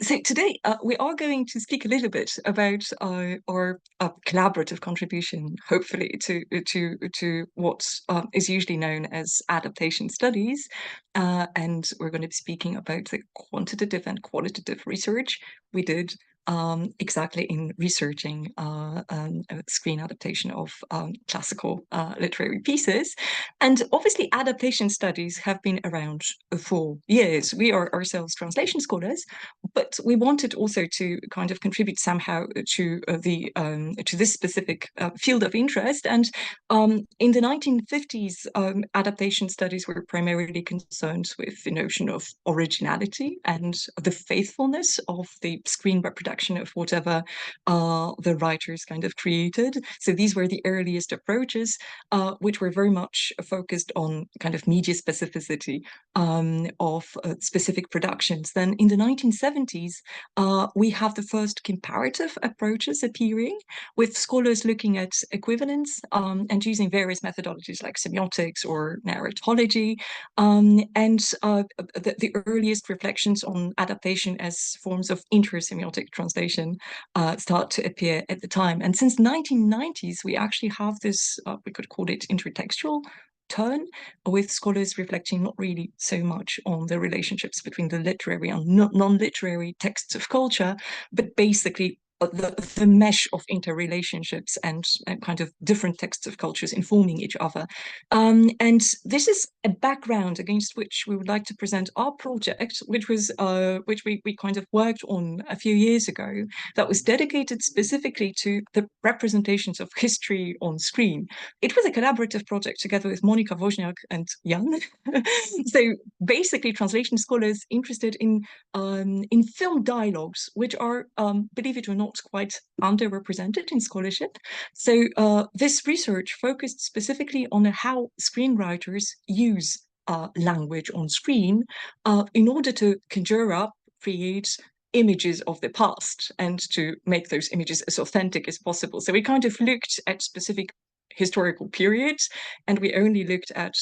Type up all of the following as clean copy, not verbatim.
So today we are going to speak a little bit about our collaborative contribution, hopefully, to what is usually known as adaptation studies, and we're going to be speaking about the quantitative and qualitative research we did exactly in researching screen adaptation of classical literary pieces. And obviously, adaptation studies have been around for years. We are ourselves translation scholars, but we wanted also to kind of contribute somehow to to this specific field of interest. And in the 1950s, adaptation studies were primarily concerned with the notion of originality and the faithfulness of the screen reproduction of whatever the writers kind of created. So these were the earliest approaches, which were very much focused on kind of media specificity of specific productions. Then in the 1970s, we have the first comparative approaches appearing, with scholars looking at equivalence and using various methodologies like semiotics or narratology. The earliest reflections on adaptation as forms of intersemiotic translation start to appear at the time. And since 1990s, we actually have this, we could call it intertextual turn, with scholars reflecting not really so much on the relationships between the literary and non-literary texts of culture, but basically the mesh of interrelationships and kind of different texts of cultures informing each other. And this is a background against which we would like to present our project, which we kind of worked on a few years ago, that was dedicated specifically to the representations of history on screen. It was a collaborative project together with Monika Woźniak and Jan. So basically, translation scholars interested in film dialogues, which are, believe it or not, quite underrepresented in scholarship. So this research focused specifically on how screenwriters use language on screen in order to conjure up, create images of the past and to make those images as authentic as possible. So we kind of looked at specific historical periods, and we only looked at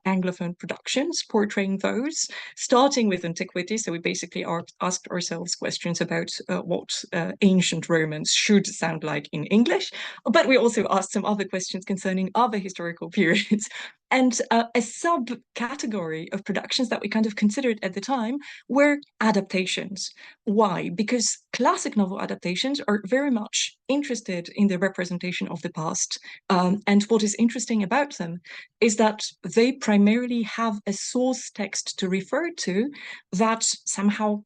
Anglophone productions portraying those, starting with antiquity. So we basically asked ourselves questions about what ancient Romans should sound like in English, but we also asked some other questions concerning other historical periods. And a subcategory of productions that we kind of considered at the time were adaptations. Why? Because classic novel adaptations are very much interested in the representation of the past. And what is interesting about them is that they primarily have a source text to refer to that somehow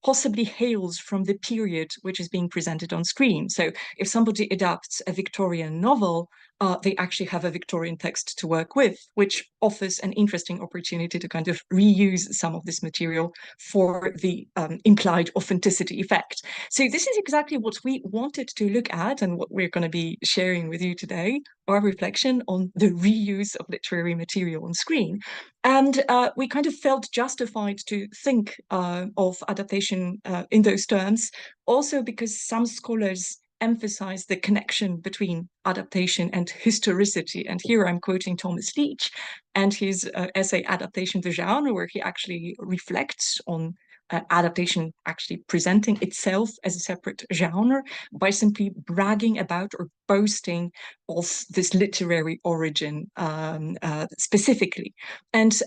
possibly hails from the period which is being presented on screen. So if somebody adapts a Victorian novel, they actually have a Victorian text to work with, which offers an interesting opportunity to kind of reuse some of this material for the implied authenticity effect. So this is exactly what we wanted to look at and what we're going to be sharing with you today, our reflection on the reuse of literary material on screen. And we kind of felt justified to think of adaptation in those terms, also because some scholars emphasize the connection between adaptation and historicity. And here I'm quoting Thomas Leach and his essay Adaptation the Genre, where he actually reflects on adaptation actually presenting itself as a separate genre by simply bragging about or boasting of this literary origin specifically. And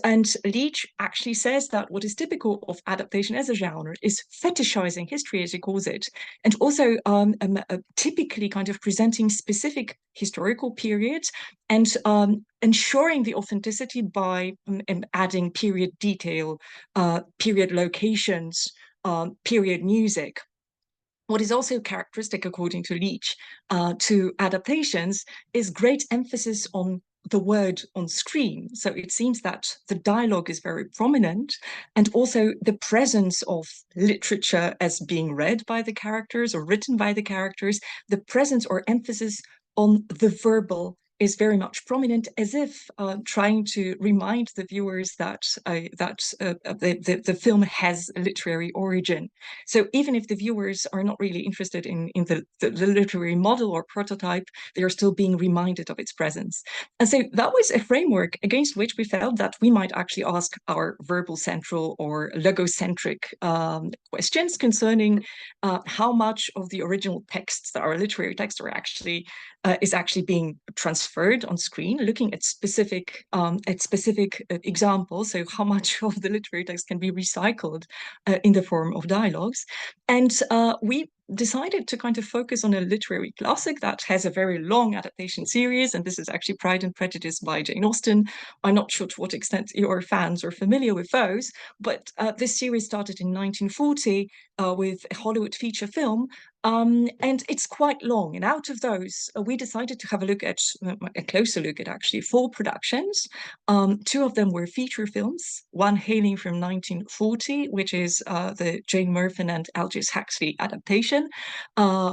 Leach actually says that what is typical of adaptation as a genre is fetishizing history, as he calls it, and also typically kind of presenting specific historical periods and ensuring the authenticity by adding period detail, period locations, period music. What is also characteristic, according to Leach, to adaptations is great emphasis on the word on screen. So it seems that the dialogue is very prominent, and also the presence of literature as being read by the characters or written by the characters, the presence or emphasis on the verbal is very much prominent, as if trying to remind the viewers that the film has a literary origin. So even if the viewers are not really interested in the literary model or prototype, they are still being reminded of its presence. And so that was a framework against which we felt that we might actually ask our verbal central or logocentric questions concerning how much of the original texts that are literary texts are actually is actually being transferred on screen, looking at specific examples. So how much of the literary text can be recycled in the form of dialogues. And we decided to kind of focus on a literary classic that has a very long adaptation series, and this is actually Pride and Prejudice by Jane Austen. I'm not sure to what extent your fans are familiar with those, but this series started in 1940 with a Hollywood feature film, and it's quite long. And out of those, we decided to have a look at a closer look at actually 4 productions. 2 of them were feature films, one hailing from 1940, which is the Jane Murfin and Aldous Huxley adaptation,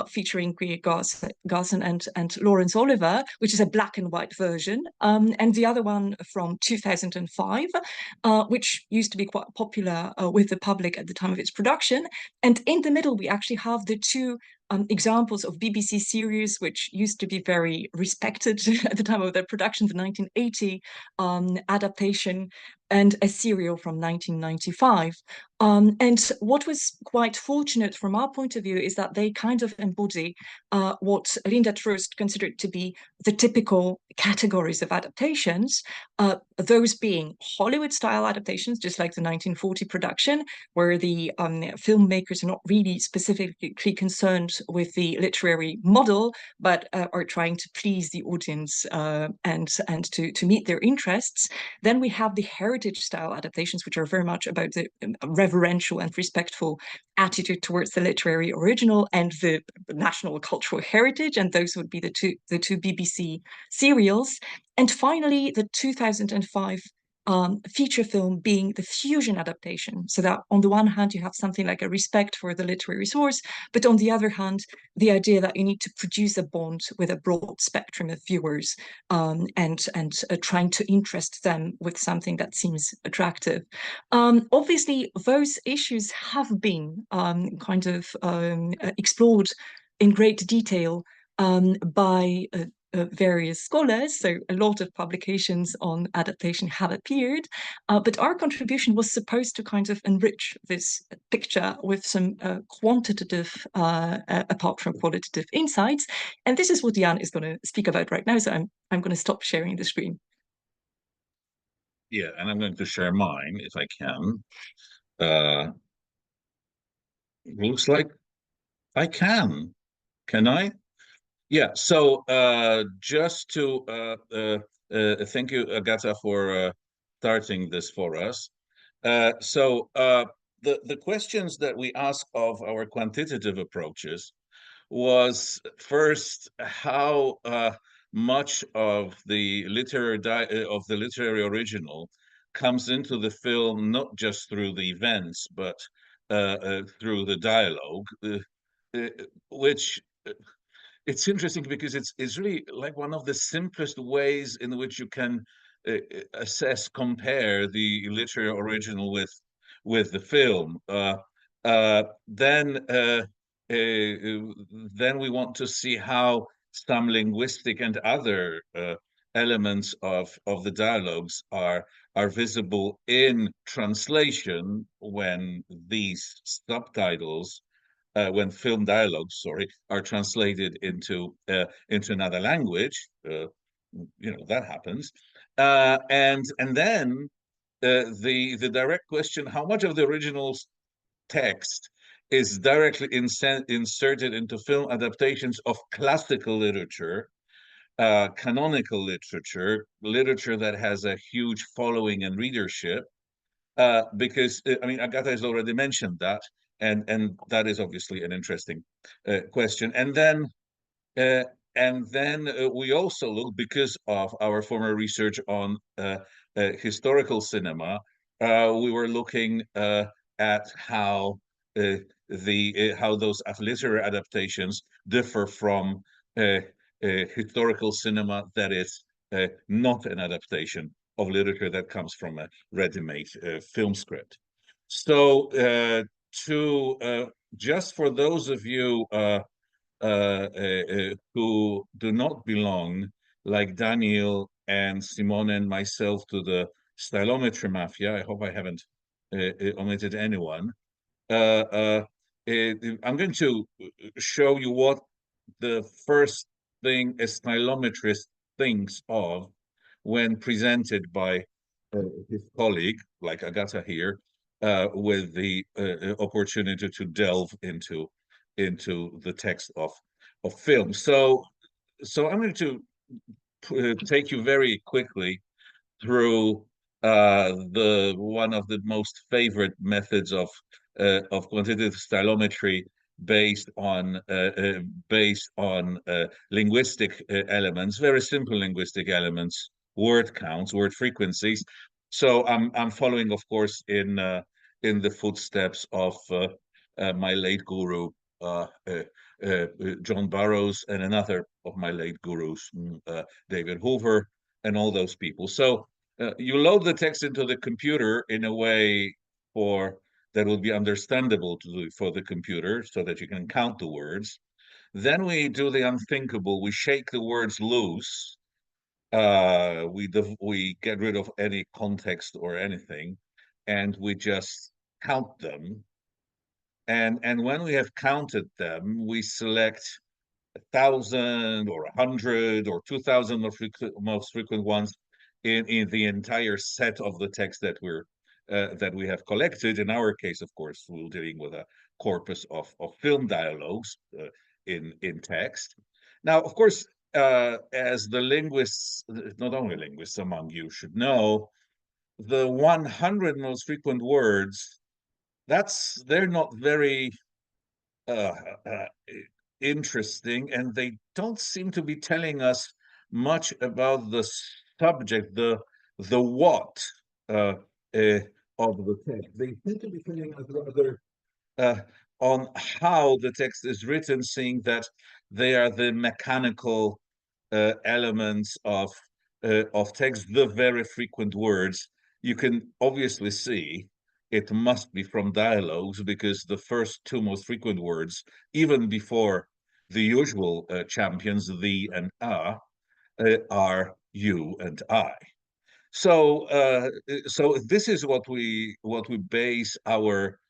featuring Greer Garson and Lawrence Oliver, which is a black and white version, and the other one from 2005, which used to be quite popular with the public at the time of its production. And in the middle, we actually have the 2 examples of BBC series which used to be very respected at the time of their production, the 1980 adaptation and a serial from 1995. And what was quite fortunate from our point of view is that they kind of embody what Linda Troost considered to be the typical categories of adaptations, those being Hollywood-style adaptations, just like the 1940 production, where the filmmakers are not really specifically concerned with the literary model, but are trying to please the audience and to meet their interests. Then we have the heritage-style adaptations, which are very much about the reverential and respectful attitude towards the literary original and the national cultural heritage, and those would be the two BBC serials. And finally, the 2005 feature film being the fusion adaptation. So that on the one hand, you have something like a respect for the literary source, but on the other hand, the idea that you need to produce a bond with a broad spectrum of viewers, and trying to interest them with something that seems attractive. Obviously, those issues have been kind of explored in great detail by various scholars. So a lot of publications on adaptation have appeared, but our contribution was supposed to kind of enrich this picture with some quantitative, apart from qualitative insights. And this is what Jan is going to speak about right now. So I'm going to stop sharing the screen. Yeah, and I'm going to share mine if I can. Uh, looks like I can. Can I? Yeah. So just to thank you, Agatha, for starting this for us. The questions that we ask of our quantitative approaches was first how much of the literary original comes into the film, not just through the events, but through the dialogue, uh, which it's interesting because it's really like one of the simplest ways in which you can compare the literary original with the film. Uh, then uh, then we want to see how some linguistic and other elements of the dialogues are visible in translation when these subtitles when film dialogues, sorry, are translated into another language. That happens, and then the direct question: how much of the original text is directly inserted into film adaptations of classical literature, canonical literature that has a huge following and readership? Because I mean, Agatha has already mentioned that, and that is obviously an interesting question. Uh, and then we also look, because of our former research on historical cinema, we were looking at how how those literary adaptations differ from historical cinema that is not an adaptation of literature that comes from a ready-made film script. So to just for those of you who do not belong, like Daniel and Simone and myself, to the stylometry mafia, I hope I haven't omitted anyone. I'm going to show you what the first thing a stylometrist thinks of when presented by his colleague, like Agata here, with the opportunity to delve into the text of film. So I'm going to take you very quickly through the one of the most favorite methods of quantitative stylometry based on linguistic elements, very simple linguistic elements, word counts, word frequencies. So I'm following, of course, in the footsteps of my late guru John Burroughs, and another of my late gurus, David Hoover, and all those people. So you load the text into the computer in a way for that will be understandable for the computer so that you can count the words. Then we do the unthinkable. We shake the words loose. We get rid of any context or anything, and we just count them. And when we have counted them, we select 1,000 or 100 or 2,000 most frequent ones in the entire set of the text that we have collected. In our case, of course, we're dealing with a corpus of film dialogues in text. Now, of course, as the linguists, not only linguists among you should know, the 100 most frequent words, they're not very uh, uh, interesting, and they don't seem to be telling us much about the subject, the what uh, uh, of the text. They seem to be telling us rather uh, on how the text is written, seeing that they are the mechanical elements of text, the very frequent words. You can obviously see it must be from dialogues because the first two most frequent words, even before the usual champions, the and are you and I. So this is what we base our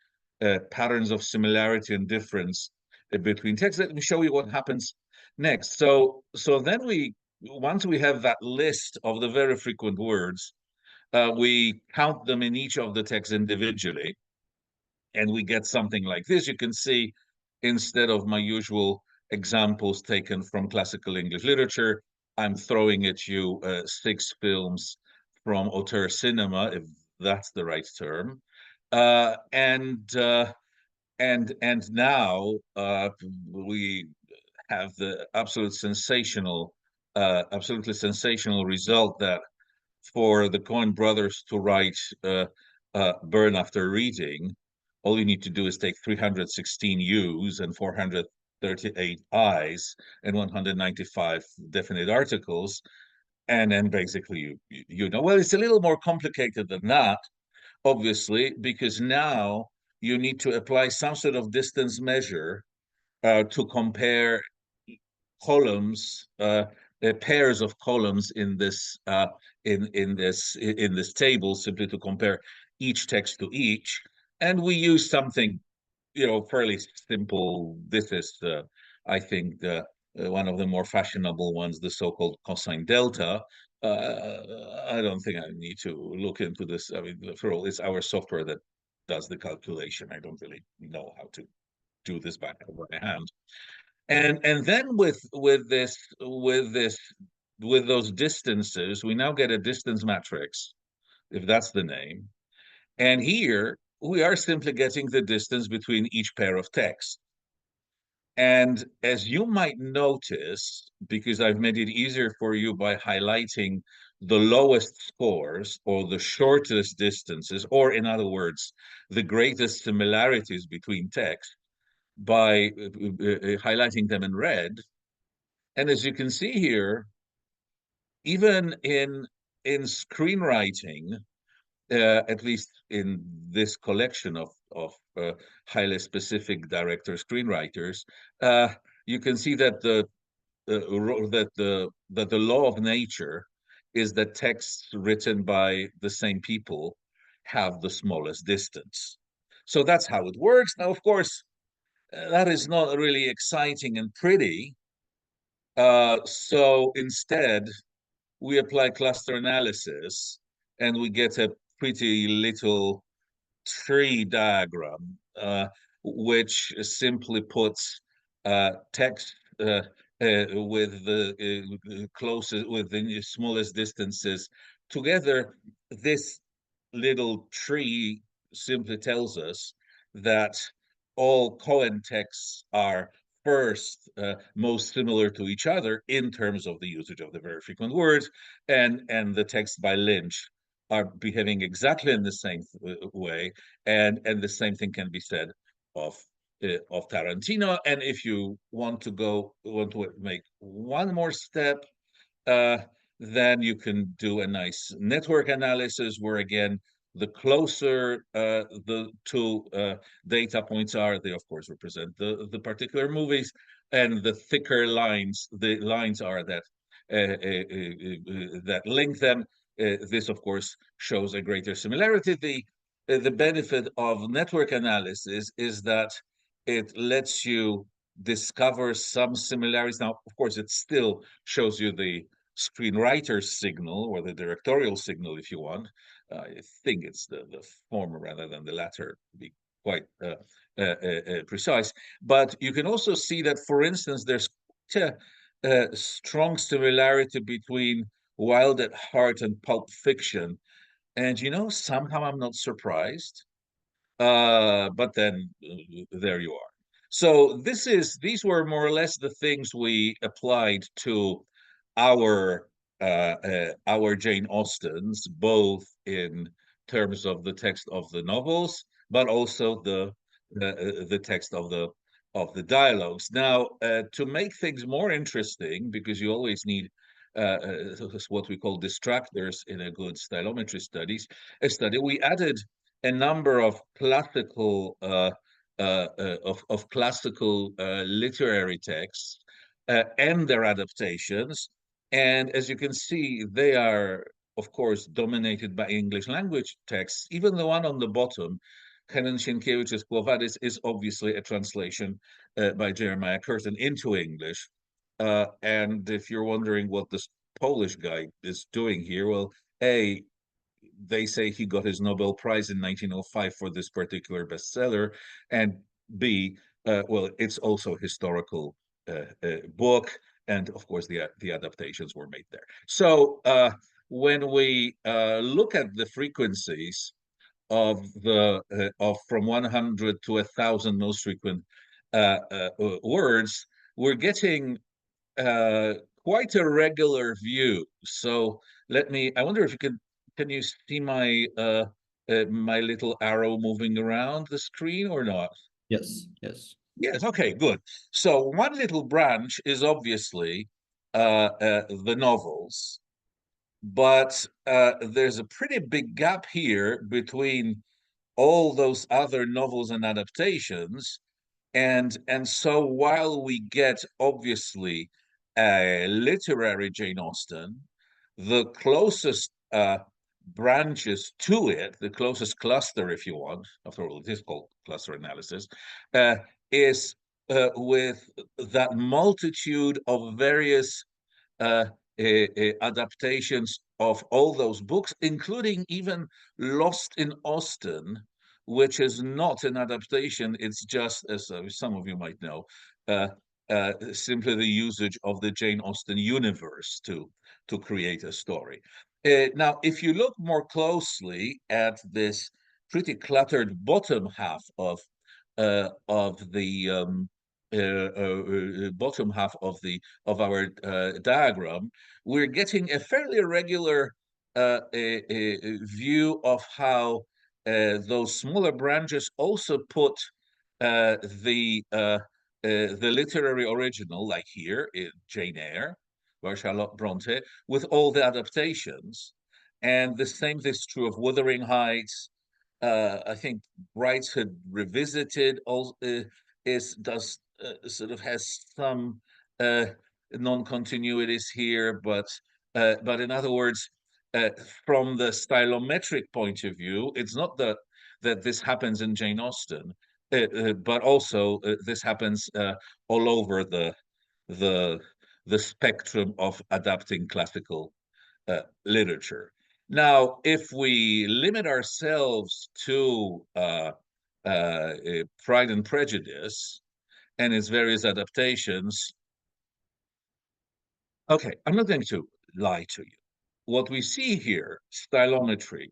patterns of similarity and difference between texts. Let me show you what happens next. So then once we have that list of the very frequent words, we count them in each of the texts individually, and we get something like this. You can see, instead of my usual examples taken from classical English literature, I'm throwing at you 6 films from auteur cinema, if that's the right term. And now we have the absolutely sensational result that for the Coen brothers to write Burn After Reading, all you need to do is take 316 U's and 438 I's and 195 definite articles, and then basically you know. Well, it's a little more complicated than that, obviously, because now you need to apply some sort of distance measure to compare columns, pairs of columns in this table, simply to compare each text to each. And we use something, fairly simple. This is, I think, one of the more fashionable ones, the so-called cosine delta. I don't think I need to look into this. I mean, for all, it's our software that does the calculation. I don't really know how to do this by hand. And then with those distances, we now get a distance matrix, if that's the name. And here we are simply getting the distance between each pair of texts. And as you might notice, because I've made it easier for you by highlighting the lowest scores or the shortest distances, or in other words, the greatest similarities between texts, by highlighting them in red, And as you can see here, even in screenwriting, at least in this collection of highly specific director screenwriters, uh, you can see that the law of nature is that texts written by the same people have the smallest distance. So that's how it works. Now, of course, that is not really exciting and pretty. So instead, we apply cluster analysis and we get a pretty little tree diagram, which simply puts text with the closest, with the smallest distances together. This little tree simply tells us that all Cohen texts are first most similar to each other in terms of the usage of the very frequent words, and the text by Lynch are behaving exactly in the same way, and the same thing can be said of Tarantino. And if you want to make one more step, uh, then you can do a nice network analysis where, again, the closer the two data points are, they of course represent the particular movies, and the thicker lines, the lines are that that link them. This, of course, shows a greater similarity. The benefit of network analysis is that it lets you discover some similarities. Now, of course, it still shows you the screenwriter's signal or the directorial signal, if you want. I think it's the former rather than the latter, to be quite precise. But you can also see that, for instance, there's a strong similarity between Wild at Heart and Pulp Fiction. And, somehow I'm not surprised. But then there you are. So these were more or less the things we applied to our our Jane Austens, both in terms of the text of the novels, but also the text of the dialogues. Now, to make things more interesting, because you always need what we call distractors in a good stylometry study, we added a number of classical of classical literary texts and their adaptations. And as you can see, they are, of course, dominated by English language texts. Even the one on the bottom, Helen Sienkiewicz's Quo Vadis, is obviously a translation by Jeremiah Curtin into English. And if you're wondering what this Polish guy is doing here, well, A, they say he got his Nobel Prize in 1905 for this particular bestseller, and B, well, it's also a historical book, and of course the adaptations were made there. So when we look at the frequencies of from 100 to 1,000 most frequent words, we're getting uh, quite a regular view. So I wonder if can you see my little arrow moving around the screen or not? Yes, yes. Yes, okay, good. So one little branch is obviously the novels, but there's a pretty big gap here between all those other novels and adaptations. And so while we get obviously a literary Jane Austen, the closest branches to it, the closest cluster, if you want, after all, it is called cluster analysis, uh, is with that multitude of various uh, adaptations of all those books, including even Lost in Austen, which is not an adaptation. It's just, as some of you might know, simply the usage of the Jane Austen universe to create a story. Now, if you look more closely at this pretty cluttered bottom half of the bottom half of our diagram, we're getting a fairly regular view of how those smaller branches also put the the literary original, like here in Jane Eyre, by Charlotte Bronte, with all the adaptations. And the same is true of Wuthering Heights. I think Brideshead Revisited also does sort of has some non-continuities here, but in other words, from the stylometric point of view, it's not that this happens in Jane Austen, but also this happens all over the the spectrum of adapting classical literature. Now, if we limit ourselves to Pride and Prejudice and its various adaptations, okay, I'm not going to lie to you. What we see here, stylometrically,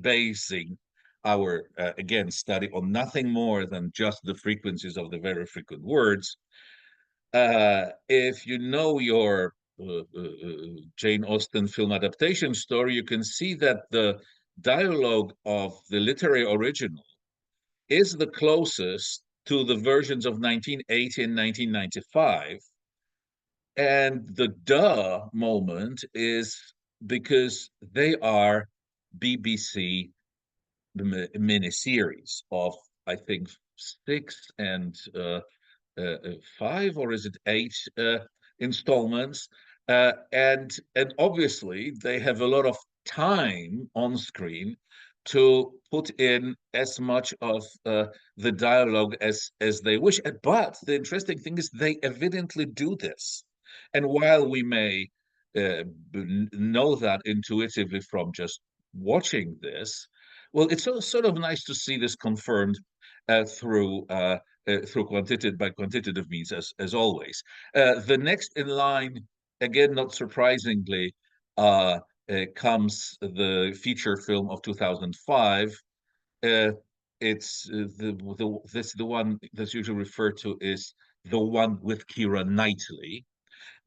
basing our, again, study on nothing more than just the frequencies of the very frequent words. If you know your Jane Austen film adaptation story, you can see that the dialogue of the literary original is the closest to the versions of 1980 and 1995. And the duh moment is because they are BBC miniseries of, I think, 6 and 5, or is it 8 installments? And obviously they have a lot of time on screen to put in as much of the dialogue as they wish. But the interesting thing is they evidently do this. And while we may know that intuitively from just watching this, well, it's sort of nice to see this confirmed through quantitative means, as always. The next in line, again, not surprisingly, comes the feature film of 2005. It's the one that's usually referred to is the one with Keira Knightley.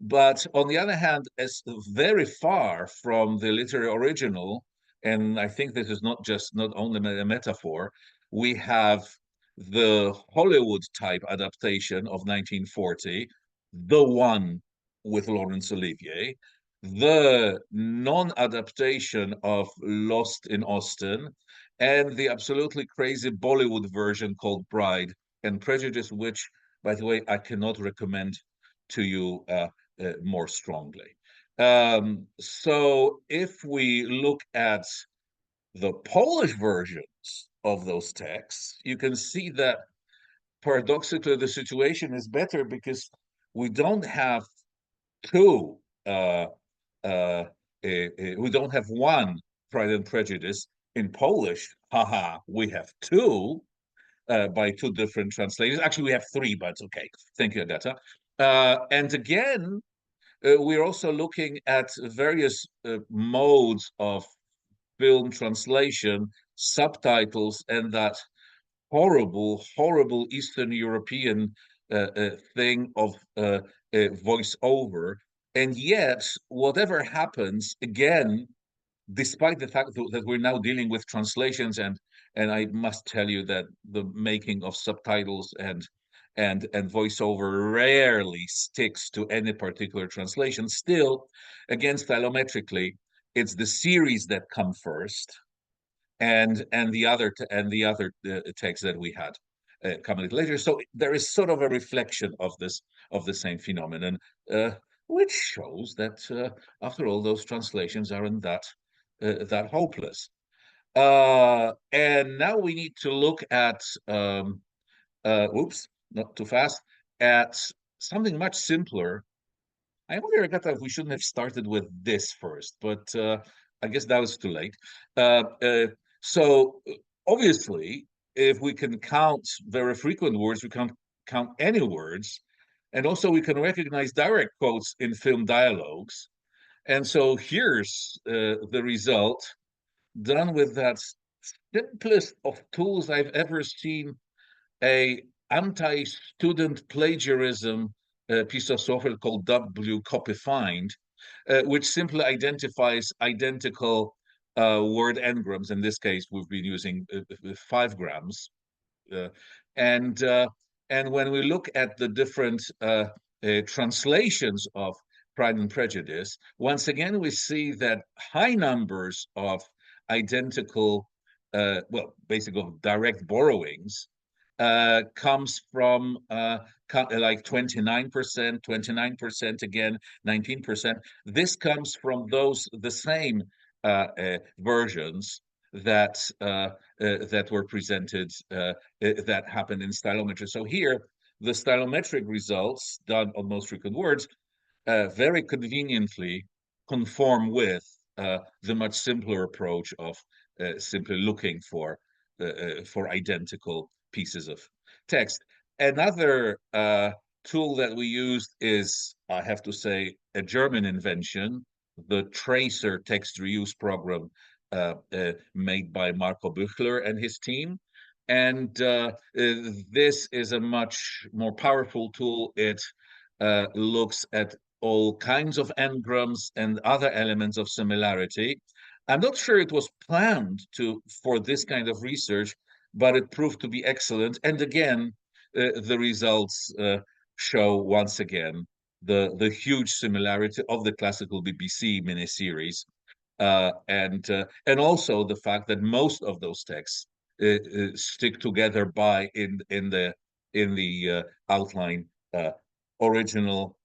But on the other hand, as very far from the literary original, and I think this is not only a metaphor, we have the Hollywood type adaptation of 1940, the one with Laurence Olivier, the non-adaptation of Lost in Austin, and the absolutely crazy Bollywood version called Bride and Prejudice, which, by the way, I cannot recommend to you more strongly. So if we look at the Polish versions of those texts, you can see that paradoxically the situation is better because we don't have two, we don't have one Pride and Prejudice in Polish. Haha, we have two by two different translators. Actually, we have three, but okay. Thank you, Agata. And again, we're also looking at various modes of film translation, subtitles, and that horrible Eastern European thing of voiceover. And yet, whatever happens, again, despite the fact that we're now dealing with translations, and I must tell you that the making of subtitles and voiceover rarely sticks to any particular translation. Still, again, stylometrically, it's the series that come first, and the other text that we had coming later. So there is sort of a reflection of the same phenomenon, which shows that after all, those translations aren't that hopeless. And now we need to look at oops, not too fast, at something much simpler. I wonder, Agatha, if we shouldn't have started with this first, but I guess that was too late. So obviously, if we can count very frequent words, we can count any words, and also we can recognize direct quotes in film dialogues. And so here's the result done with that simplest of tools I've ever seen, a anti-student plagiarism piece of software called WCopyFind, which simply identifies identical word n-grams. In this case, we've been using 5 grams. Uh, and And when we look at the different translations of Pride and Prejudice, once again, we see that high numbers of identical, well, basically of direct borrowings comes from like 29%, 29% again, 19%. This comes from the same versions that were presented that happened in stylometry. So here, the stylometric results done on most frequent words very conveniently conform with the much simpler approach of simply looking for identical pieces of text. Another tool that we used is, I have to say, a German invention, the Tracer text reuse program made by Marco Büchler and his team. And this is a much more powerful tool. It looks at all kinds of n-grams and other elements of similarity. I'm not sure it was planned for this kind of research, but it proved to be excellent. And again, the results show once again the huge similarity of the classical BBC miniseries, and also the fact that most of those texts stick together by in the outline original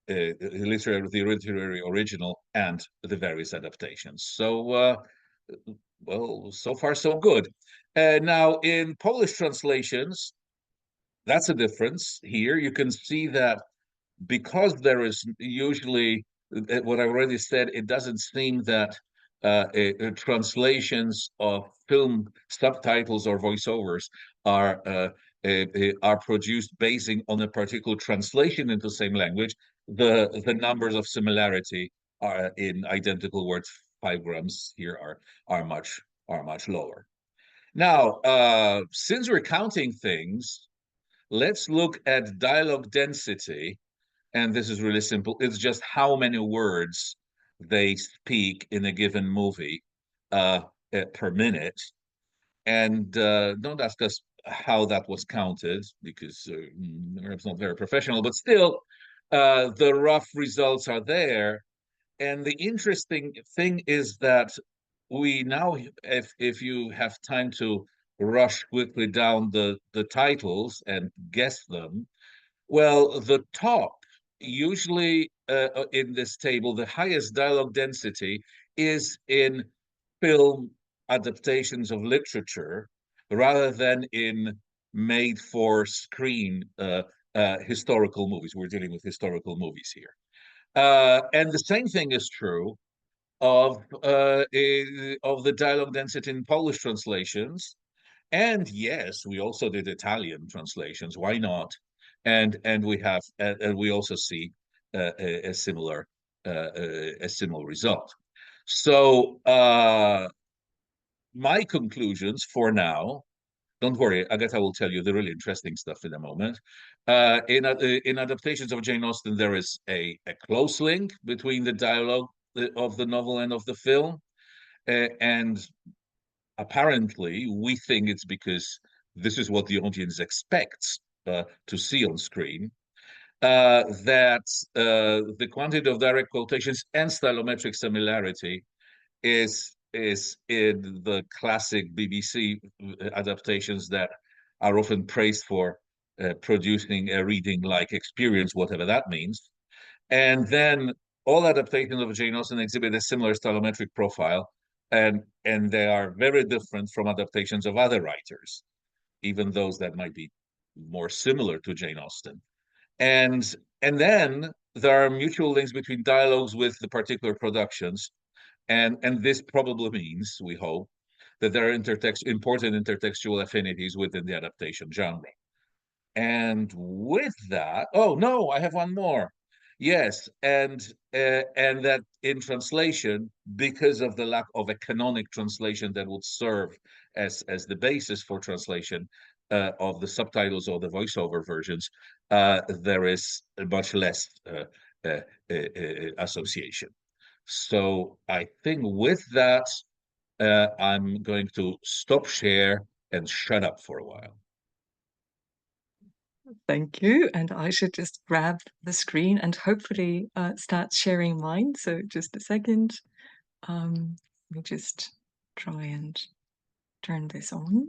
the literary original and the various adaptations. So, well, so far so good. Now, in Polish translations, that's a difference here. You can see that because there is usually what I already said, it doesn't seem that translations of film subtitles or voiceovers are produced basing on a particular translation into the same language. The numbers of similarity are in identical words, 5 grams here are much lower. Now, since we're counting things, let's look at dialogue density. And this is really simple. It's just how many words they speak in a given movie per minute. And don't ask us how that was counted, because it's not very professional, but still, the rough results are there. And the interesting thing is that we now, if you have time to rush quickly down the titles and guess them, well, the top, usually in this table, the highest dialogue density is in film adaptations of literature rather than in made-for-screen historical movies. We're dealing with historical movies here. And the same thing is true of the dialogue density in Polish translations. And yes, we also did Italian translations. Why not? And we also see a similar result. So my conclusions for now. Don't worry, Agatha will tell you the really interesting stuff in a moment. In adaptations of Jane Austen, there is a close link between the dialogue of the novel and of the film, and apparently we think it's because this is what the audience expects to see on screen, that the quantity of direct quotations and stylometric similarity is in the classic BBC adaptations that are often praised for producing a reading-like experience, whatever that means. And then all adaptations of Jane Austen exhibit a similar stylometric profile, and they are very different from adaptations of other writers, even those that might be more similar to Jane Austen. And then there are mutual links between dialogues with the particular productions, and this probably means, we hope, that there are important intertextual affinities within the adaptation genre. And with that, oh no, I have one more. Yes, and that in translation, because of the lack of a canonic translation that would serve as the basis for translation of the subtitles or the voiceover versions, there is much less association. So I think with that, I'm going to stop share and shut up for a while. Thank you. And I should just grab the screen and hopefully start sharing mine. So just a second. Let me just try and turn this on.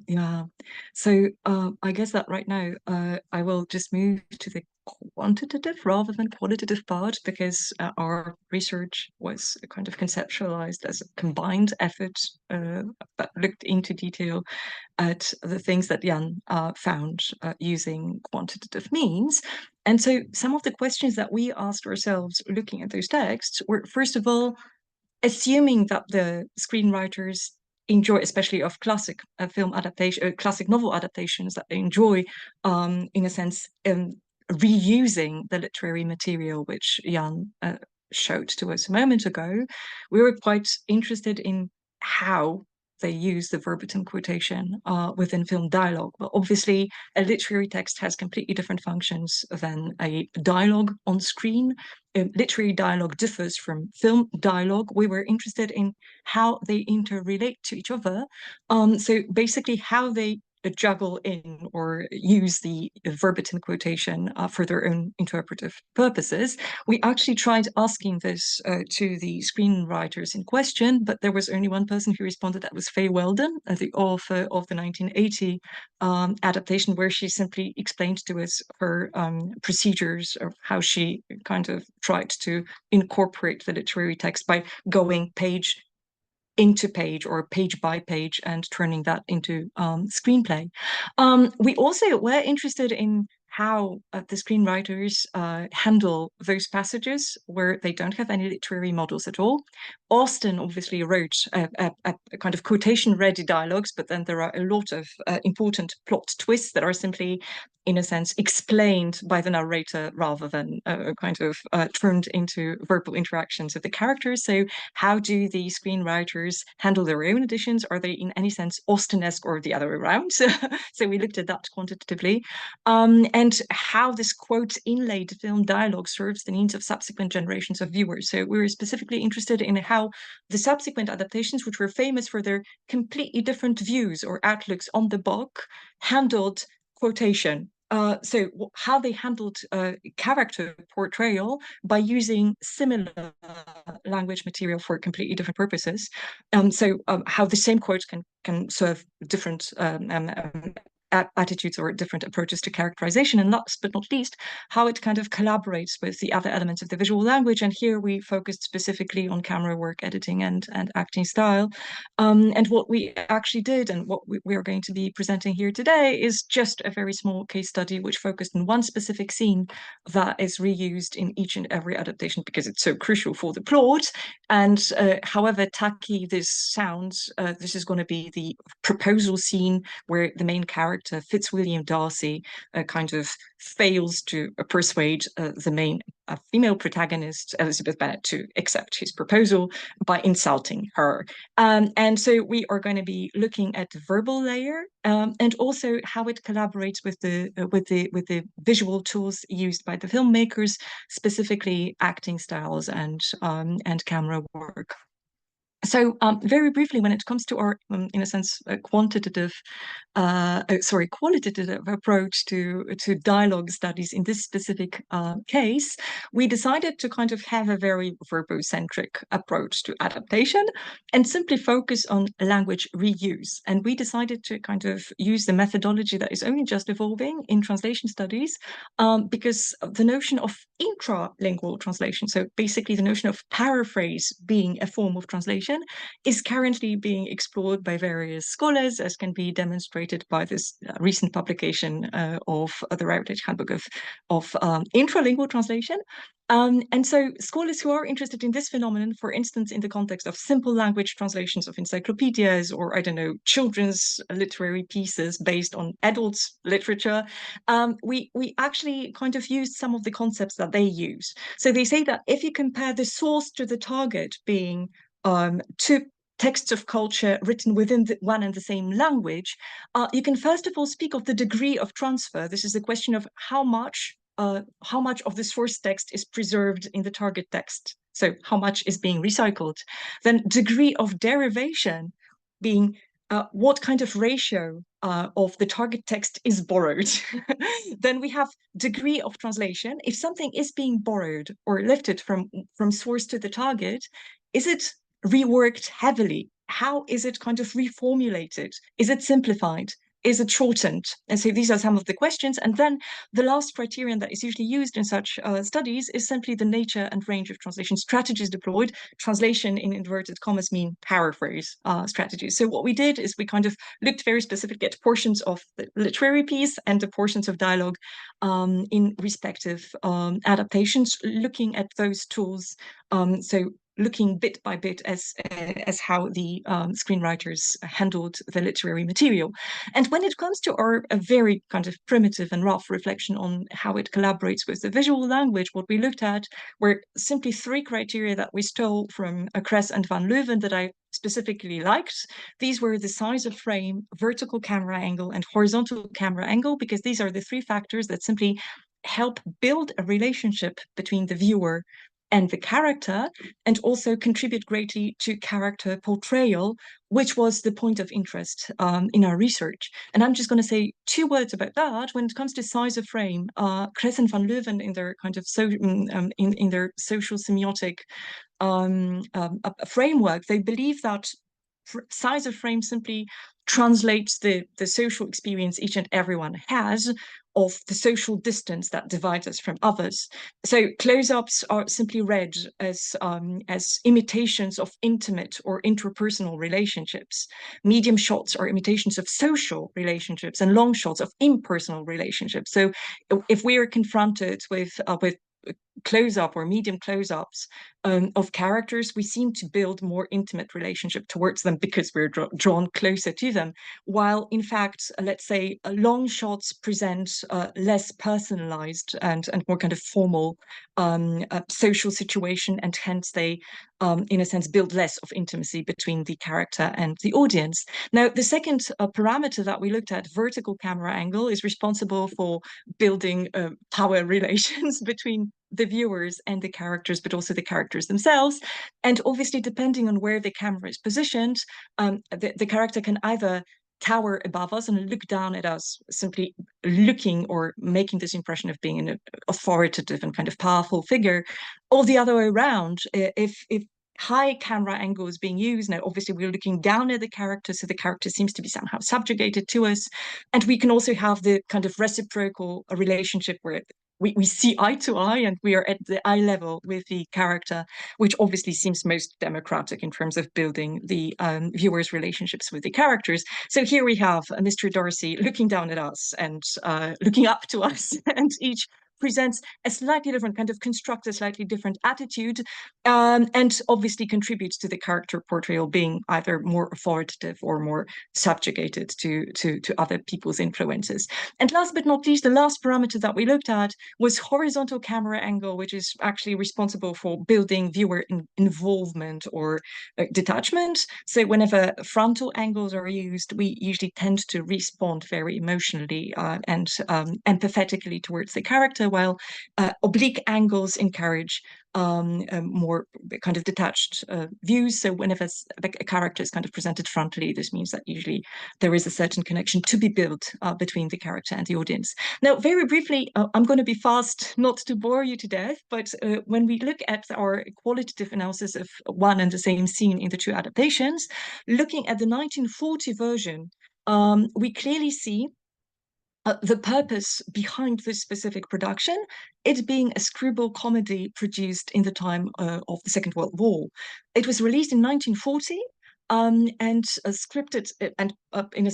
Yeah. So I guess that right now I will just move to the quantitative rather than qualitative part, because our research was kind of conceptualized as a combined effort that looked into detail at the things that Jan found using quantitative means. And so some of the questions that we asked ourselves looking at those texts were, first of all, assuming that the screenwriters enjoy, especially of classic film adaptation, classic novel adaptations, that they enjoy, in a sense, reusing the literary material which Jan showed to us a moment ago. We were quite interested in how they use the verbatim quotation within film dialogue. But obviously, a literary text has completely different functions than a dialogue on screen. Literary dialogue differs from film dialogue. We were interested in how they interrelate to each other. So basically, how they juggle in or use the verbatim quotation for their own interpretive purposes. We actually tried asking this to the screenwriters in question, but there was only one person who responded. That was Faye Weldon, the author of the 1980 adaptation, where she simply explained to us her procedures of how she kind of tried to incorporate the literary text by going page into page or page by page and turning that into screenplay. We also were interested in how the screenwriters handle those passages where they don't have any literary models at all. Austen obviously wrote a kind of quotation-ready dialogues, but then there are a lot of important plot twists that are simply, in a sense, explained by the narrator rather than kind of turned into verbal interactions with the characters. So how do the screenwriters handle their own editions? Are they in any sense Austen-esque or the other way around? So we looked at that quantitatively. And how this quote inlaid film dialogue serves the needs of subsequent generations of viewers. So we were specifically interested in how the subsequent adaptations, which were famous for their completely different views or outlooks on the book, handled quotation. So how they handled character portrayal by using similar language material for completely different purposes. So how the same quote can serve different attitudes or different approaches to characterization, and last but not least, how it kind of collaborates with the other elements of the visual language. And here we focused specifically on camera work, editing, and acting style. And what we actually did, and what we are going to be presenting here today, is just a very small case study which focused on one specific scene that is reused in each and every adaptation because it's so crucial for the plot. And however tacky this sounds, this is going to be the proposal scene where the main character, Fitzwilliam Darcy, kind of fails to persuade the main female protagonist, Elizabeth Bennet, to accept his proposal by insulting her. And so we are going to be looking at the verbal layer and also how it collaborates with the visual tools used by the filmmakers, specifically acting styles and camera work. So very briefly, when it comes to our, in a sense, qualitative approach to dialogue studies in this specific case, we decided to kind of have a very verbocentric approach to adaptation and simply focus on language reuse. And we decided to kind of use the methodology that is only just evolving in translation studies, because the notion of intralingual translation, so basically the notion of paraphrase being a form of translation, is currently being explored by various scholars, as can be demonstrated by this recent publication of the Routledge Handbook of Intralingual Translation. And so scholars who are interested in this phenomenon, for instance, in the context of simple language translations of encyclopedias or, I don't know, children's literary pieces based on adults' literature, we actually kind of used some of the concepts that they use. So they say that if you compare the source to the target being two texts of culture written within one and the same language, you can first of all speak of the degree of transfer. This is a question of how much of the source text is preserved in the target text. So how much is being recycled? Then degree of derivation being what kind of ratio of the target text is borrowed. Then we have degree of translation. If something is being borrowed or lifted from source to the target, is it reworked heavily? How is it kind of reformulated? Is it simplified? Is it shortened? And so these are some of the questions. And then the last criterion that is usually used in such studies is simply the nature and range of translation strategies deployed. Translation in inverted commas mean paraphrase strategies. So what we did is we kind of looked very specifically at portions of the literary piece and the portions of dialogue in respective adaptations, looking at those tools. So looking bit by bit as how the screenwriters handled the literary material. And when it comes to our a very kind of primitive and rough reflection on how it collaborates with the visual language, what we looked at were simply three criteria that we stole from Kress and Van Leuven that I specifically liked. These were the size of frame, vertical camera angle, and horizontal camera angle, because these are the three factors that simply help build a relationship between the viewer and the character, and also contribute greatly to character portrayal, which was the point of interest in our research. And I'm just going to say two words about that. When it comes to size of frame, Kress and Van Leuven in their kind of in their social semiotic framework, they believe that size of frame simply translates the social experience each and everyone has of the social distance that divides us from others. So close-ups are simply read as imitations of intimate or interpersonal relationships. Medium shots are imitations of social relationships, and long shots of impersonal relationships. So if we are confronted with close-up or medium close-ups of characters, we seem to build more intimate relationship towards them because we're drawn closer to them, while in fact, let's say, long shots present less personalized and more kind of formal social situation, and hence they in a sense build less of intimacy between the character and the audience. Now, the second parameter that we looked at, vertical camera angle, is responsible for building power relations between the viewers and the characters, but also the characters themselves. And obviously, depending on where the camera is positioned, the character can either tower above us and look down at us, simply looking or making this impression of being an authoritative and kind of powerful figure, or the other way around. If high camera angle is being used, now obviously we're looking down at the character, so the character seems to be somehow subjugated to us. And we can also have the kind of reciprocal relationship where we see eye to eye and we are at the eye level with the character, which obviously seems most democratic in terms of building the viewers' relationships with the characters. So here we have Mr. Darcy looking down at us and looking up to us, and each presents a slightly different kind of construct, a slightly different attitude, and obviously contributes to the character portrayal being either more authoritative or more subjugated to other people's influences. And last but not least, the last parameter that we looked at was horizontal camera angle, which is actually responsible for building viewer involvement or detachment. So whenever frontal angles are used, we usually tend to respond very emotionally and empathetically towards the character, while oblique angles encourage more kind of detached views. So whenever a character is kind of presented frontally, this means that usually there is a certain connection to be built between the character and the audience. Now, very briefly, I'm going to be fast, not to bore you to death, but when we look at our qualitative analysis of one and the same scene in the two adaptations, looking at the 1940 version, we clearly see the purpose behind this specific production, it being a screwball comedy produced in the time of the Second World War. It was released in 1940 and scripted and in a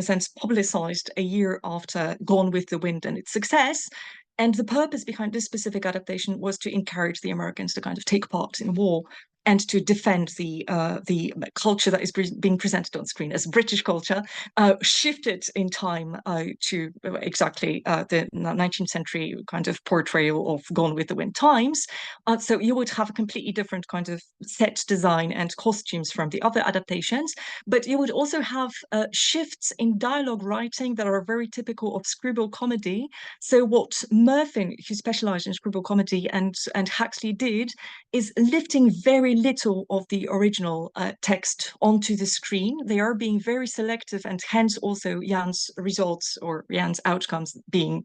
sense publicized a year after Gone with the Wind and its success. And the purpose behind this specific adaptation was to encourage the Americans to kind of take part in war and to defend the culture that is being presented on screen as British culture, shifted in time to exactly the 19th century kind of portrayal of Gone with the Wind times. So you would have a completely different kind of set design and costumes from the other adaptations, but you would also have shifts in dialogue writing that are very typical of screwball comedy. So what Murphy, who specialized in screwball comedy, and Huxley did is lifting very little of the original text onto the screen. They are being very selective, and hence also Jan's results or Jan's outcomes being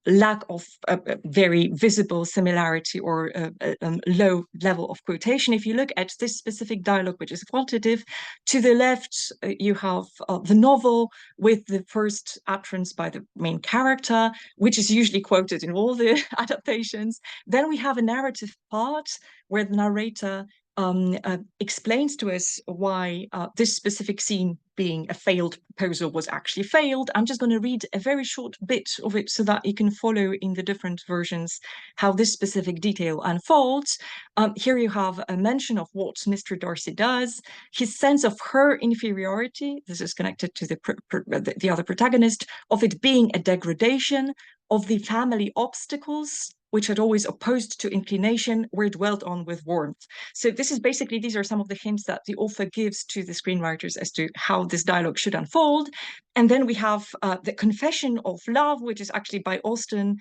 lack of a very visible similarity or a low level of quotation. If you look at this specific dialogue, which is qualitative, to the left, you have the novel with the first utterance by the main character, which is usually quoted in all the adaptations. Then we have a narrative part where the narrator explains to us why this specific scene being a failed proposal was actually failed. I'm just going to read a very short bit of it so that you can follow in the different versions how this specific detail unfolds. Here you have a mention of what Mr. Darcy does, his sense of her inferiority. This is connected to the other protagonist, of it being a degradation, of the family obstacles, which had always opposed to inclination, were dwelt on with warmth. So this is basically, these are some of the hints that the author gives to the screenwriters as to how this dialogue should unfold. And then we have the confession of love, which is actually by Austen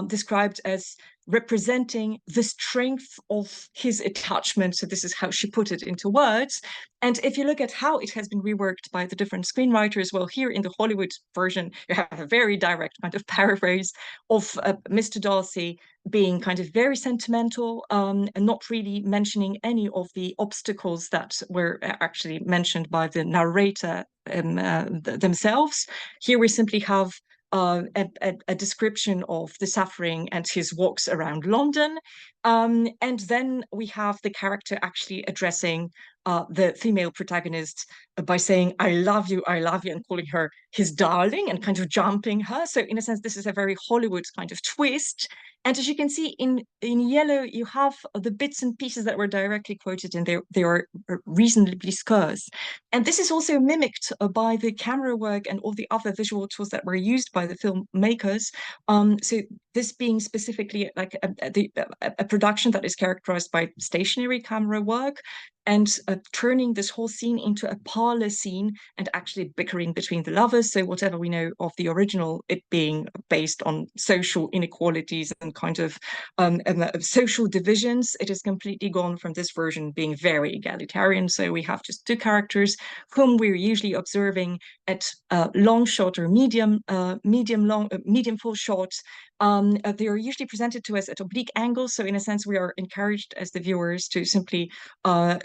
described as representing the strength of his attachment. So this is how she put it into words. And if you look at how it has been reworked by the different screenwriters, well, here in the Hollywood version, you have a very direct kind of paraphrase of Mr. Darcy being kind of very sentimental and not really mentioning any of the obstacles that were actually mentioned by the narrator themselves. Here we simply have a description of the suffering and his walks around London. And then we have the character actually addressing the female protagonist by saying, I love you, and calling her his darling and kind of jumping her. So in a sense, this is a very Hollywood kind of twist. And as you can see in yellow, you have the bits and pieces that were directly quoted, and they are reasonably scarce. And this is also mimicked by the camera work and all the other visual tools that were used by the filmmakers. So this being specifically like a production that is characterized by stationary camera work and turning this whole scene into a parlor scene and actually bickering between the lovers. So whatever we know of the original, it being based on social inequalities and kind of social divisions, it is completely gone from this version being very egalitarian. So we have just two characters whom we're usually observing at long shot or medium full shots. They are usually presented to us at oblique angles. So in a sense, we are encouraged as the viewers to simply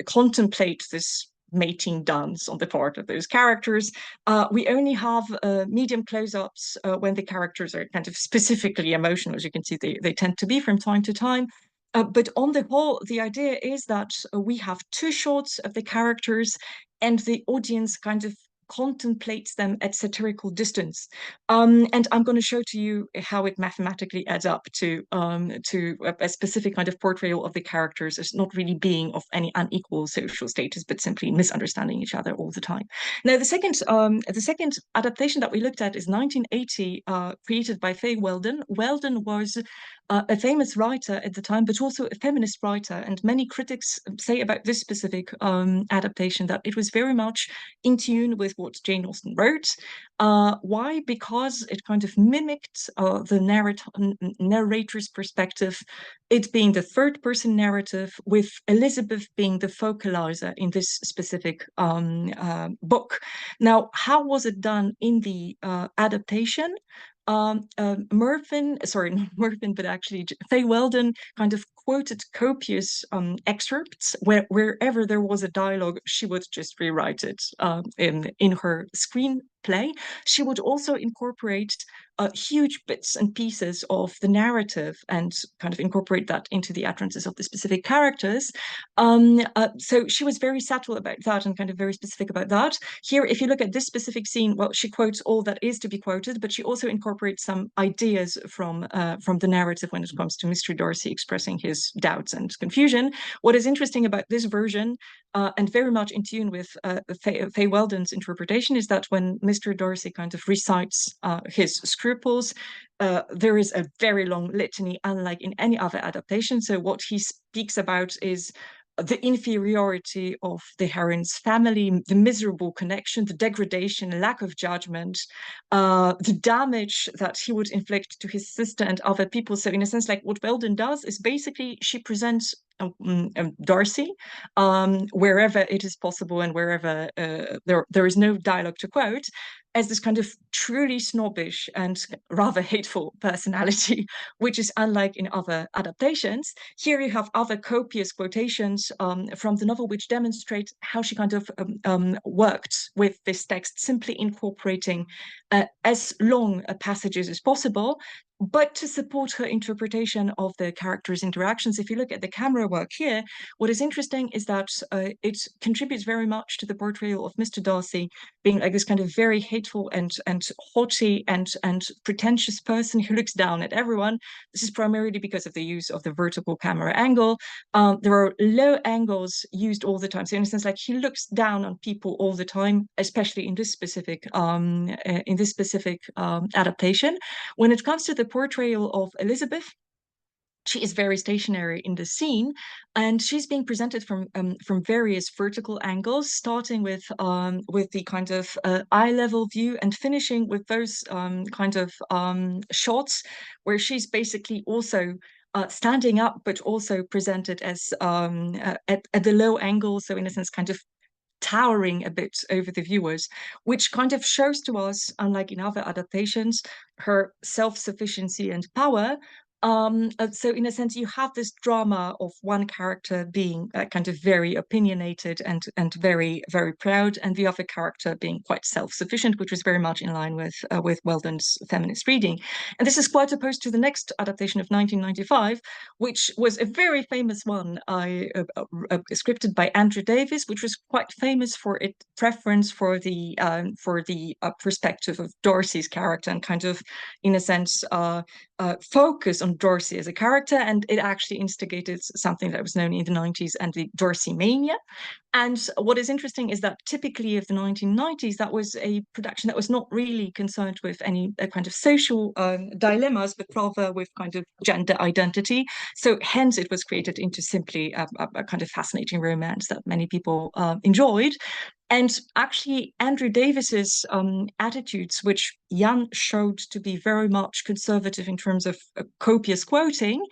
contemplate this mating dance on the part of those characters. We only have medium close-ups when the characters are kind of specifically emotional. As you can see, they tend to be from time to time. But on the whole, the idea is that we have two shots of the characters and the audience kind of contemplates them at satirical distance. And I'm going to show to you how it mathematically adds up to a specific kind of portrayal of the characters as not really being of any unequal social status, but simply misunderstanding each other all the time. Now, the second adaptation that we looked at is 1980, created by Faye Weldon. Weldon was a famous writer at the time, but also a feminist writer. And many critics say about this specific adaptation that it was very much in tune with what Jane Austen wrote. Why? Because it kind of mimicked the narrator's perspective, it being the third person narrative, with Elizabeth being the focalizer in this specific book. Now, how was it done in the adaptation? Mervyn, sorry, not Mervyn, but actually Faye Weldon kind of quoted copious excerpts wherever there was a dialogue, she would just rewrite it in her screenplay. She would also incorporate huge bits and pieces of the narrative and kind of incorporate that into the utterances of the specific characters. So she was very subtle about that and kind of very specific about that. Here, if you look at this specific scene, well, she quotes all that is to be quoted, but she also incorporates some ideas from the narrative when it comes to Mr. Darcy expressing his doubts and confusion. What is interesting about this version, and very much in tune with Faye Weldon's interpretation, is that when Mr. Darcy kind of recites his scruples, there is a very long litany, unlike in any other adaptation. So what he speaks about is the inferiority of the heroine's family, the miserable connection, the degradation, lack of judgment, the damage that he would inflict to his sister and other people. So in a sense, like what Weldon does is basically she presents Darcy, wherever it is possible and wherever there is no dialogue to quote, as this kind of truly snobbish and rather hateful personality, which is unlike in other adaptations. Here you have other copious quotations from the novel, which demonstrate how she kind of worked with this text, simply incorporating as long passages as possible, but to support her interpretation of the characters' interactions. If you look at the camera work here, what is interesting is that it contributes very much to the portrayal of Mr. Darcy being like this kind of very hateful and haughty and pretentious person who looks down at everyone. This is primarily because of the use of the vertical camera angle. There are low angles used all the time. So in a sense, like he looks down on people all the time, especially in this specific adaptation. When it comes to the portrayal of Elizabeth, she is very stationary in the scene, and she's being presented from various vertical angles, starting with the kind of eye level view and finishing with those kind of shots where she's basically also standing up, but also presented as at the low angle, so in a sense, kind of towering a bit over the viewers, which kind of shows to us, unlike in other adaptations, her self-sufficiency and power. So in a sense, you have this drama of one character being kind of very opinionated and very, very proud, and the other character being quite self-sufficient, which was very much in line with Weldon's feminist reading. And this is quite opposed to the next adaptation of 1995, which was a very famous one, scripted by Andrew Davies, which was quite famous for its preference for the perspective of Darcy's character and kind of, in a sense, focus on Darcy as a character, and it actually instigated something that was known in the 90s and the Darcy mania. And what is interesting is that typically of the 1990s, that was a production that was not really concerned with any kind of social dilemmas, but rather with kind of gender identity. So hence it was created into simply a kind of fascinating romance that many people enjoyed. And actually, Andrew Davis's attitudes, which Jan showed to be very much conservative in terms of copious quoting,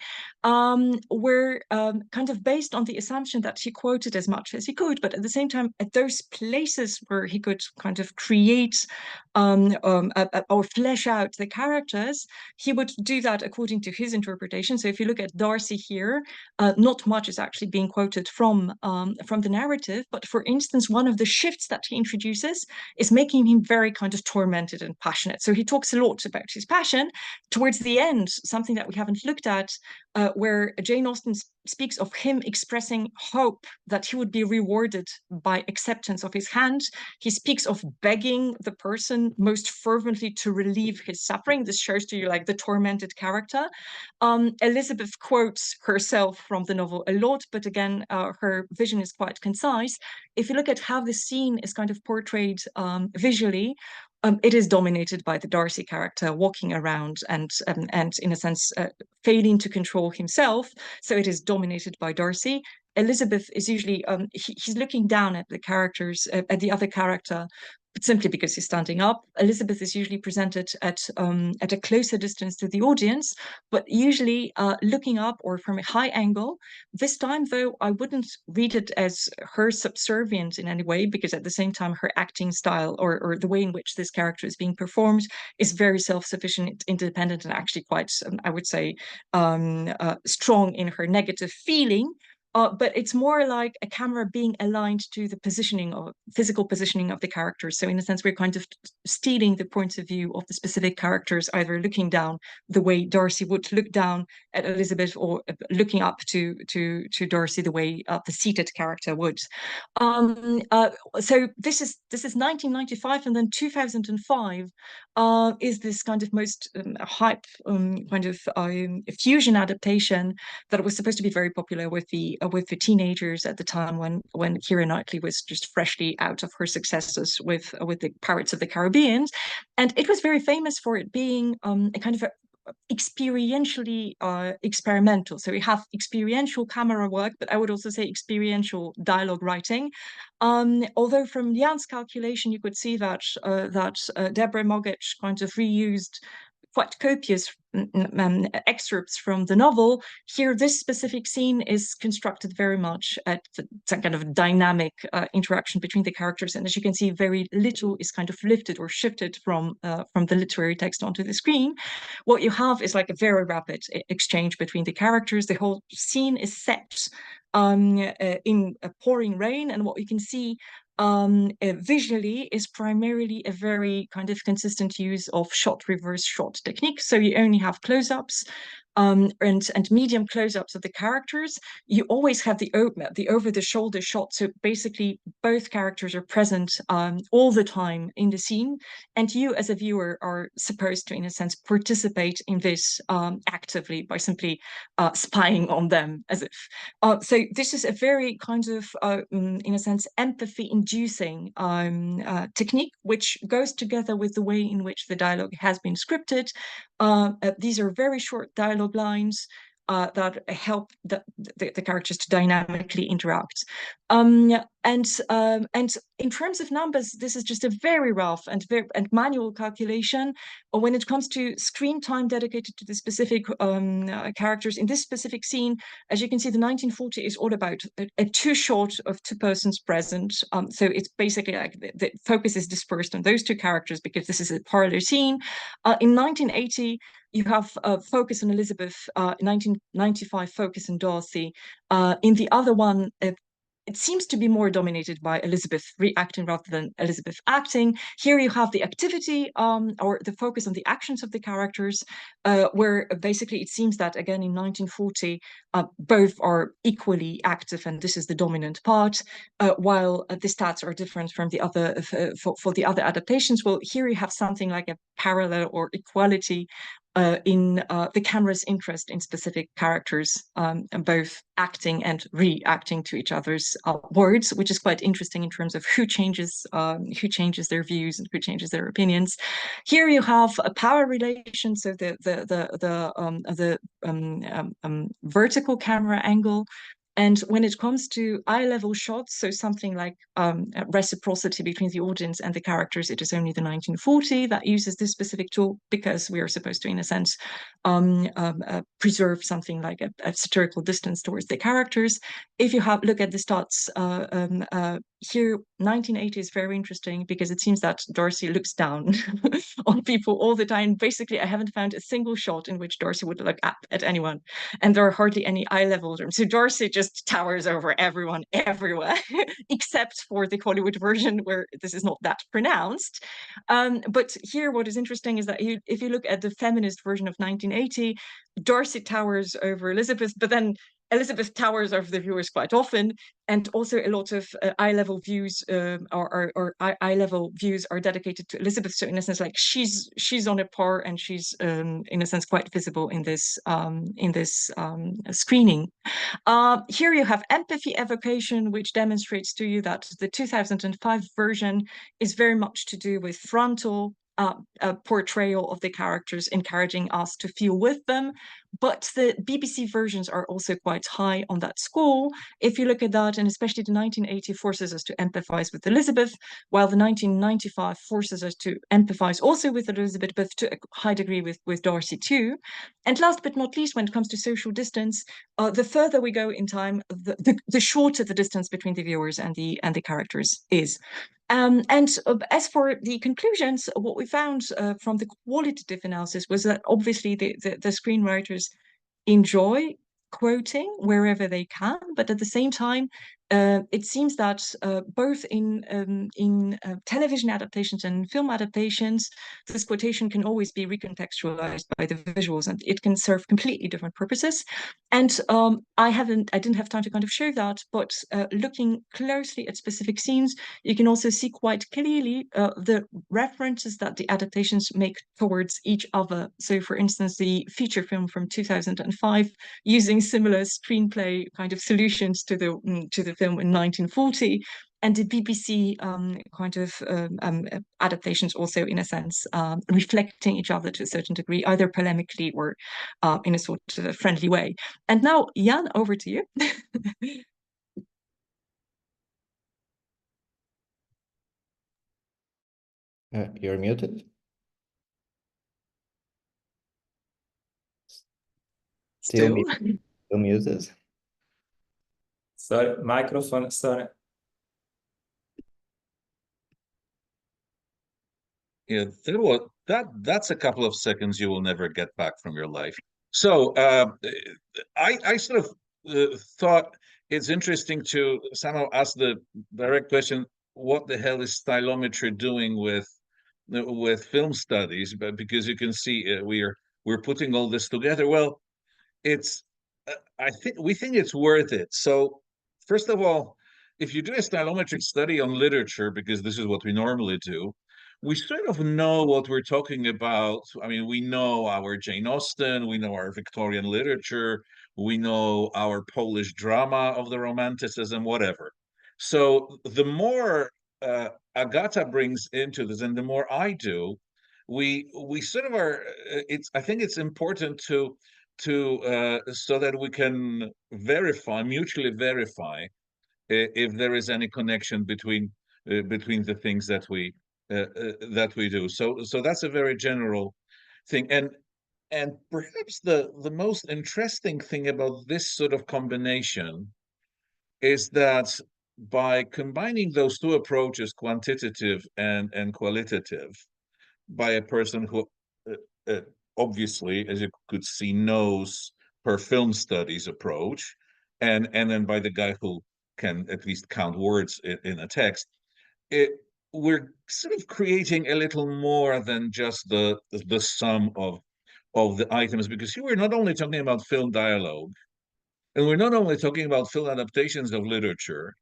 were kind of based on the assumption that he quoted as much as he could, but at the same time, at those places where he could kind of create or flesh out the characters, he would do that according to his interpretation. So if you look at Darcy here, not much is actually being quoted from the narrative, but for instance, one of the shifts that he introduces is making him very kind of tormented and passionate. So he talks a lot about his passion. Towards the end, something that we haven't looked at, where Jane Austen speaks of him expressing hope that he would be rewarded by acceptance of his hand. He speaks of begging the person most fervently to relieve his suffering. This shows to you like the tormented character. Elizabeth quotes herself from the novel a lot, but again, her vision is quite concise. If you look at how the scene is kind of portrayed visually, it is dominated by the Darcy character walking around and in a sense failing to control himself. So it is dominated by Darcy. Elizabeth is usually he's looking down at the characters at the other character, but simply because he's standing up. Elizabeth is usually presented at a closer distance to the audience, but usually looking up or from a high angle. This time, though, I wouldn't read it as her subservient in any way, because at the same time, her acting style or the way in which this character is being performed is very self-sufficient, independent, and actually quite, I would say, strong in her negative feeling. But it's more like a camera being aligned to the physical positioning of the characters. So in a sense, we're kind of stealing the points of view of the specific characters, either looking down the way Darcy would look down at Elizabeth, or looking up to Darcy the way the seated character would. So this is 1995, and then 2005 is this kind of most hype kind of fusion adaptation that was supposed to be very popular with the teenagers at the time, when Keira Knightley was just freshly out of her successes with the Pirates of the Caribbean, and it was very famous for it being a kind of experientially experimental. So we have experiential camera work, but I would also say experiential dialogue writing. Although from Jan's calculation, you could see that Deborah Mogic kind of reused quite copious excerpts from the novel. Here, this specific scene is constructed very much at some kind of dynamic interaction between the characters, and as you can see, very little is kind of lifted or shifted from the literary text onto the screen. What you have is like a very rapid exchange between the characters. The whole scene is set in a pouring rain, and what you can see visually is primarily a very kind of consistent use of shot reverse shot technique. So you only have close-ups and medium close-ups of the characters. You always have the over-the-shoulder shot. So basically, both characters are present all the time in the scene, and you as a viewer are supposed to, in a sense, participate in this actively by simply spying on them, as if. So this is a very kind of, in a sense, empathy-inducing technique, which goes together with the way in which the dialogue has been scripted. These are very short dialogue lines that help the characters to dynamically interact. And in terms of numbers, this is just a very rough and manual calculation. When it comes to screen time dedicated to the specific characters in this specific scene, as you can see, the 1940 is all about a two shot of two persons present. So it's basically like the focus is dispersed on those two characters because this is a parlor scene. In 1980, you have focus on Elizabeth, 1995 focus on Darcy. In the other one, it seems to be more dominated by Elizabeth reacting rather than Elizabeth acting. Here you have the activity or the focus on the actions of the characters, where basically it seems that, again, in 1940, both are equally active, and this is the dominant part, while the stats are different from the other, for the other adaptations. Well, here you have something like a parallel or equality in the camera's interest in specific characters, both acting and reacting to each other's words, which is quite interesting in terms of who changes their views and who changes their opinions. Here you have a power relation, so the vertical camera angle. And when it comes to eye-level shots, so something like reciprocity between the audience and the characters, it is only the 1940 that uses this specific tool because we are supposed to, in a sense, preserve something like a satirical distance towards the characters. If you look at the stats here, 1980 is very interesting because it seems that Darcy looks down on people all the time. Basically, I haven't found a single shot in which Darcy would look up at anyone, and there are hardly any eye level terms. So Darcy just towers over everyone everywhere, except for the Hollywood version where this is not that pronounced. But here, what is interesting is that if you look at the feminist version of 1980, Darcy towers over Elizabeth, but then Elizabeth towers over the viewers quite often, and also a lot of eye-level views or eye-level views are dedicated to Elizabeth. So in a sense, like she's on a par, and she's in a sense quite visible in this screening. Here you have empathy evocation, which demonstrates to you that the 2005 version is very much to do with frontal portrayal of the characters, encouraging us to feel with them. But the BBC versions are also quite high on that score. If you look at that, and especially the 1980 forces us to empathize with Elizabeth, while the 1995 forces us to empathize also with Elizabeth, but to a high degree with Darcy too. And last but not least, when it comes to social distance, the further we go in time, the shorter the distance between the viewers and the characters is. And as for the conclusions, what we found from the qualitative analysis was that obviously the screenwriters enjoy quoting wherever they can, but at the same time, it seems that both in television adaptations and film adaptations, this quotation can always be recontextualized by the visuals, and it can serve completely different purposes. And I didn't have time to kind of show that, but looking closely at specific scenes, you can also see quite clearly the references that the adaptations make towards each other. So, for instance, the feature film from 2005 using similar screenplay kind of solutions to the film in 1940, and the BBC kind of adaptations also, in a sense, reflecting each other to a certain degree, either polemically or in a sort of a friendly way. And now, Jan, over to you. You're muted. Still. Film uses? Sorry, microphone, sorry. Yeah, that's a couple of seconds you will never get back from your life. So I sort of thought it's interesting to somehow ask the direct question: what the hell is stylometry doing with film studies? But because you can see we're putting all this together. Well, it's I think we think it's worth it. So first of all, if you do a stylometric study on literature, because this is what we normally do, we sort of know what we're talking about. I mean, we know our Jane Austen, we know our Victorian literature, we know our Polish drama of the Romanticism, whatever. So the more Agata brings into this, and the more I do, we sort of are. It's I think it's important to so that we can mutually verify if there is any connection between the things that we do. So that's a very general thing, and perhaps the most interesting thing about this sort of combination is that by combining those two approaches, quantitative and qualitative, by a person who uh, uh, obviously, as you could see, knows her film studies approach, and then by the guy who can at least count words in a text, it, we're sort of creating a little more than just the sum of the items, because here we're not only talking about film dialogue, and we're not only talking about film adaptations of literature,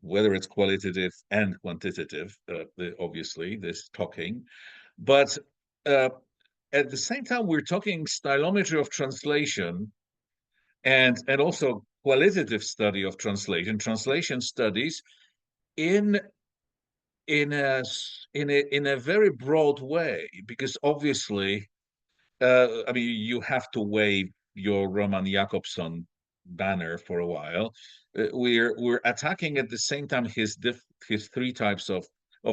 whether it's qualitative and quantitative, obviously, this talking, but uh, at the same time, we're talking stylometry of translation and also qualitative study of translation studies in in a very broad way, because obviously, I mean, you have to wave your Roman Jakobson banner for a while. We're attacking at the same time his three types of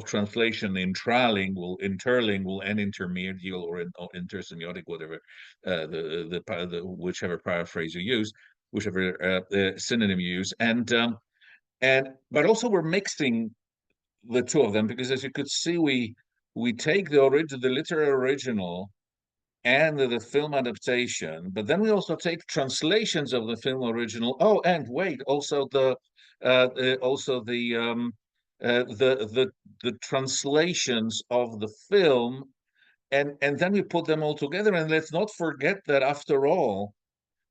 translation: intralingual, interlingual, and intermedial, or intersemiotic, whatever the whichever paraphrase you use, whichever synonym you use, and but also we're mixing the two of them, because as you could see, we take the literary original and the film adaptation, but then we also take translations of the film original. Oh, and wait, also the translations of the film, and then we put them all together. And let's not forget that after all,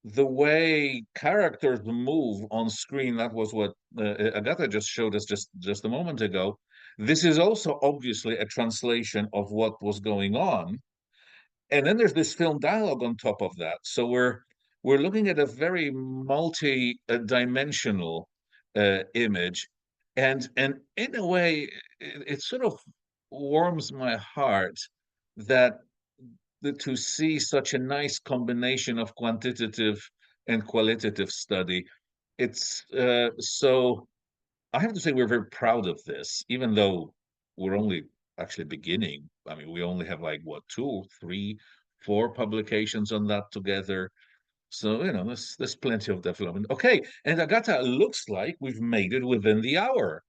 the way characters move on screen, that was what Agatha just showed us just a moment ago. This is also obviously a translation of what was going on, and then there's this film dialogue on top of that. So we're looking at a very multi-dimensional image, and in a way, it sort of warms my heart that to see such a nice combination of quantitative and qualitative study. It's so I have to say we're very proud of this, even though we're only actually beginning. I mean, we only have like what, two, three, four publications on that together. So, there's plenty of development. Okay, and Agata, looks like we've made it within the hour.